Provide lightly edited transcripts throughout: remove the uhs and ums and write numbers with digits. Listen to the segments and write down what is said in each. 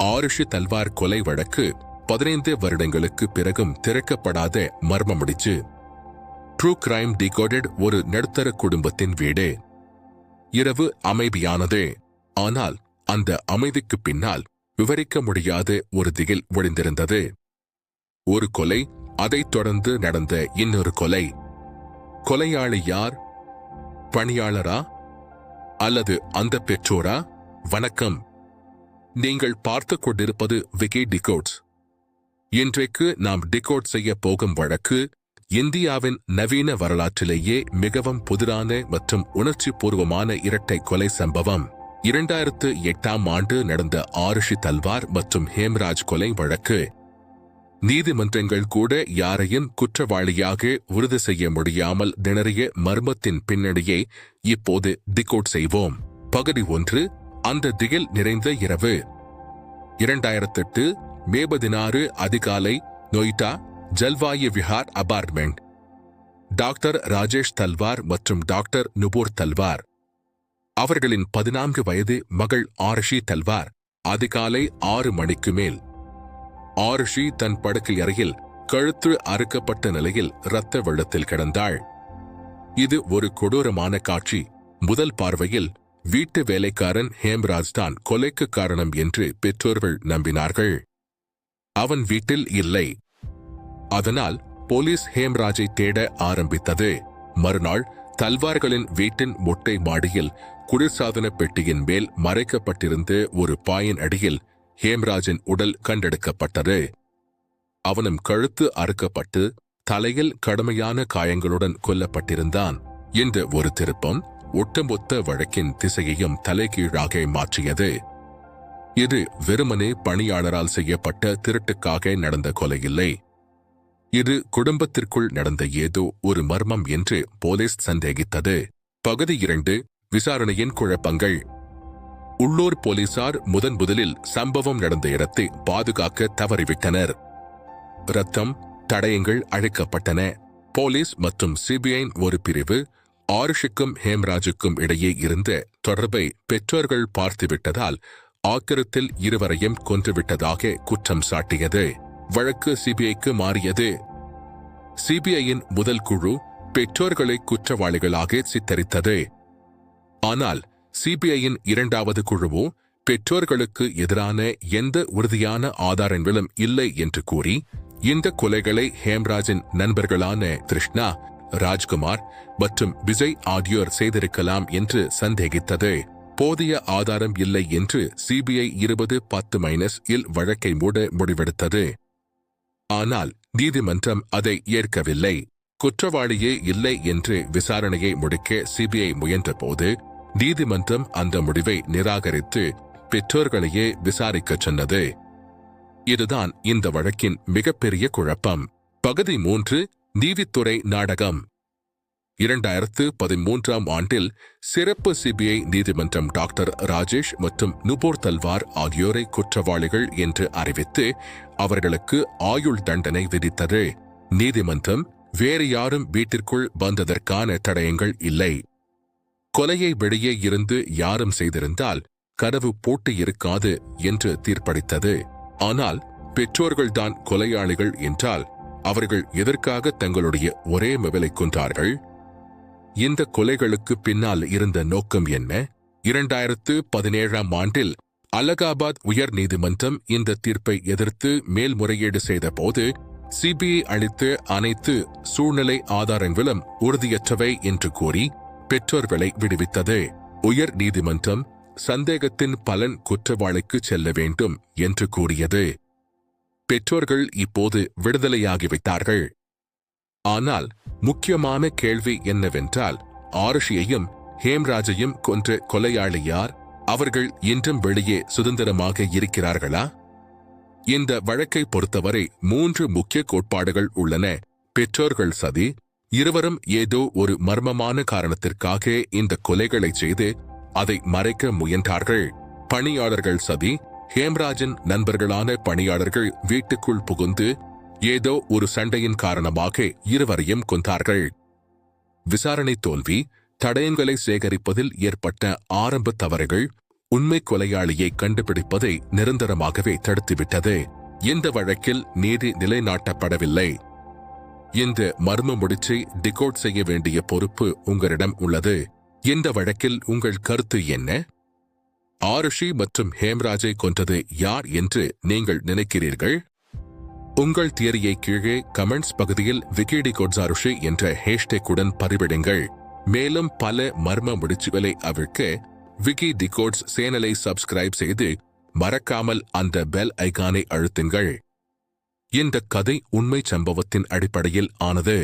ஆருஷி தல்வார் கொலை வழக்கு 15 வருடங்களுக்கு பிறகும் திறக்கப்படாத மர்ம முடிச்சு. ட்ரூ கிரைம் டிகோடட் ஒரு நடுத்தர குடும்பத்தின் வீடு. இரவு அமைதியானது. ஆனால் அந்த அமைதிக்கு பின்னால் விவரிக்க முடியாத ஒரு திகில் ஒளிந்திருந்தது. ஒரு கொலை, அதைத் தொடர்ந்து நடந்த இன்னொரு கொலை. கொலையாளி யார்? பணியாளரா அல்லது அந்த பெற்றோரா? வணக்கம், நீங்கள் பார்த்து கொண்டிருப்பது விக்கி டிகோட்ஸ். இன்றைக்கு நாம் டிகோட் செய்ய போகும் வழக்கு இந்தியாவின் நவீன வரலாற்றிலேயே மிகவும் புதிரான மற்றும் உணர்ச்சி பூர்வமான இரட்டை கொலை சம்பவம். 2008ஆம் ஆண்டு நடந்த ஆருஷி தல்வார் மற்றும் ஹேம்ராஜ் கொலை வழக்கு. நீதிமன்றங்கள் கூட யாரையும் குற்றவாளியாக உறுதி செய்ய முடியாமல் திணறிய மர்மத்தின் பின்னணியை இப்போது டிகோட் செய்வோம். பகுதி 1. அந்த திகில் நிறைந்த இரவு. 2008 மே 16 அதிகாலை நொய்டா ஜல்வாயு விஹார் அபார்ட்மெண்ட். டாக்டர் ராஜேஷ் தல்வார் மற்றும் டாக்டர் நுபூர் தல்வார், அவர்களின் 14 வயது மகள் ஆருஷி தல்வார் அதிகாலை 6 மணிக்கு மேல். ஆருஷி தன் படுக்கை அறையில் கழுத்து அறுக்கப்பட்ட நிலையில் இரத்த வெள்ளத்தில் கிடந்தாள். இது ஒரு கொடூரமான காட்சி. முதல் பார்வையில் வீட்டு வேலைக்காரன் ஹேம்ராஜ் தான் கொலைக்கு காரணம் என்று பெற்றோர்கள் நம்பினார்கள். அவன் வீட்டில் இல்லை. அதனால் போலீஸ் ஹேம்ராஜை தேட ஆரம்பித்தது. மறுநாள் தல்வார்களின் வீட்டின் மொட்டை மாடியில் குளிர்சாதன பெட்டியின் மேல் மறைக்கப்பட்டிருந்த ஒரு பாயின் அடியில் ஹேம்ராஜின் உடல் கண்டெடுக்கப்பட்டது. அவனும் கழுத்து அறுக்கப்பட்டு தலையில் கடுமையான காயங்களுடன் கொல்லப்பட்டிருந்தான். இந்த ஒரு திருப்பம் ஒட்டுமொத்த வழக்கின் திசையையும் தலைகீழாக மாற்றியது. இது வெறுமனே பணியாளரால் செய்யப்பட்ட திருட்டுக்காக நடந்த கொலை இல்லை. இது குடும்பத்திற்குள் நடந்த ஏதோ ஒரு மர்மம் என்று போலீஸ் சந்தேகித்தது. பகுதி 2. விசாரணையின் குழப்பங்கள். உள்ளூர் போலீசார் முதலில் சம்பவம் நடந்த இடத்தை பாதுகாக்க தவறிவிட்டனர். இரத்தம், தடயங்கள் அழிக்கப்பட்டன. போலீஸ் மற்றும் சிபிஐ ஒரு பிரிவு ஆருஷிக்கும் ஹேம்ராஜுக்கும் இடையே இருந்த தொடர்பை பெற்றோர்கள் பார்த்துவிட்டதால் ஆக்கிரத்தில் இருவரையும் கொன்றுவிட்டதாக குற்றம் சாட்டியது. வழக்கு சிபிஐக்கு மாறியது. சிபிஐயின் முதல் குழு பெற்றோர்களை குற்றவாளிகளாக சித்தரித்தது. ஆனால் சிபிஐயின் இரண்டாவது குழுவோ பெற்றோர்களுக்கு எதிரான எந்த உறுதியான ஆதாரங்களும் இல்லை என்று கூறி இந்த கொலைகளை ஹேம்ராஜின் நண்பர்களான கிருஷ்ணா, ராஜ்குமார் மற்றும் விஜய் ஆகியோர் செய்திருக்கலாம் என்று சந்தேகித்தது. போதிய ஆதாரம் இல்லை என்று சிபிஐ 2010-இல் வழக்கை மூட முடிவெடுத்தது. ஆனால் நீதிமன்றம் அதை ஏற்கவில்லை. குற்றவாளியே இல்லை என்று விசாரணையை முடிக்க சிபிஐ முயன்றபோது நீதிமன்றம் அந்த முடிவை நிராகரித்து பெற்றோர்களையே விசாரிக்கச் சொன்னது. இதுதான் இந்த வழக்கின் மிகப்பெரிய குழப்பம். பகுதி 3. நீதித்துறை நாடகம். 2013ஆம் ஆண்டில் சிறப்பு சிபிஐ நீதிமன்றம் டாக்டர் ராஜேஷ் மற்றும் நுபூர் தல்வார் ஆகியோரை குற்றவாளிகள் என்று அறிவித்து அவர்களுக்கு ஆயுள் தண்டனை விதித்தது. நீதிமன்றம் வேறு யாரும் வீட்டிற்குள் வந்ததற்கான தடயங்கள் இல்லை. கொலையை வெளியே இருந்து யாரும் செய்திருந்தால் கதவு போட்டு இருக்காது என்று தீர்ப்பளித்தது. ஆனால் பெற்றோர்கள்தான் கொலையாளிகள் என்றால் அவர்கள் எதற்காக தங்களுடைய ஒரே மகளை கொன்றார்கள்? இந்த கொலைகளுக்கு பின்னால் இருந்த நோக்கம் என்ன? 2017ஆம் ஆண்டில் அலகாபாத் உயர் நீதிமன்றம் இந்த தீர்ப்பை எதிர்த்து மேல்முறையீடு செய்த போது சிபிஐ அளித்த அனைத்து சூழ்நிலை ஆதாரங்களும் உறுதியற்றவை என்று கூறி பெற்றோர்களை விடுவித்தது. உயர் நீதிமன்றம் சந்தேகத்தின் பலன் குற்றவாளிக்கு செல்ல வேண்டும் என்று கூறியது. பெற்றோர்கள் இப்போது விடுதலையாகிவிட்டார்கள். ஆனால் முக்கியமான கேள்வி என்னவென்றால், ஆருஷியையும் ஹேம்ராஜையும் கொன்ற கொலையாளி யார்? அவர்கள் இன்றும் வெளியே சுதந்திரமாக இருக்கிறார்களா? இந்த வழக்கை பொறுத்தவரை 3 முக்கிய கோட்பாடுகள் உள்ளன. பெற்றோர்கள் சதி. இருவரும் ஏதோ ஒரு மர்மமான காரணத்திற்காக இந்த கொலைகளை செய்து அதை மறைக்க முயன்றார்கள். பணியாளர்கள் சதி. ஹேம்ராஜின் நண்பர்களான பணியாளர்கள் வீட்டுக்குள் புகுந்து ஏதோ ஒரு சண்டையின் காரணமாக இருவரையும் கொன்றார்கள். விசாரணை தோல்வி. தடயங்களை சேகரிப்பதில் ஏற்பட்ட ஆரம்ப தவறுகள். உண்மை கொலையாளியை கண்டுபிடிப்பதை நிரந்தரமாகவே தடுத்துவிட்டது. இந்த வழக்கில் நீதி நிலைநாட்டப்படவில்லை. இந்த மர்ம முடிச்சை டிகோட் செய்ய வேண்டிய பொறுப்பு உங்களிடம் உள்ளது. இந்த வழக்கில் உங்கள் கருத்து என்ன? ஆருஷி மற்றும் ஹேம்ராஜை கொன்றது யார் என்று நீங்கள் நினைக்கிறீர்கள்? உங்கள் தியரியை கீழே கமெண்ட்ஸ் பகுதியில் விக்கிடிகோட்ஸ் ஆருஷி என்ற ஹேஷ்டேக்குடன் பதிவிடுங்கள். மேலும் பல மர்ம முடிச்சுகளை அவிழ்க்க விக்கி டிகோட்ஸ் சேனலை சப்ஸ்கிரைப் செய்து மறக்காமல் அந்த பெல் ஐகானை அழுத்துங்கள். இந்த கதை உண்மை சம்பவத்தின் அடிப்படையில் ஆனது.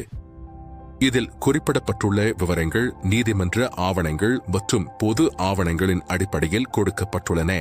இதில் குறிப்பிடப்பட்டுள்ள விவரங்கள் நீதிமன்ற ஆவணங்கள் மற்றும் பொது ஆவணங்களின் அடிப்படையில் கொடுக்கப்பட்டுள்ளன.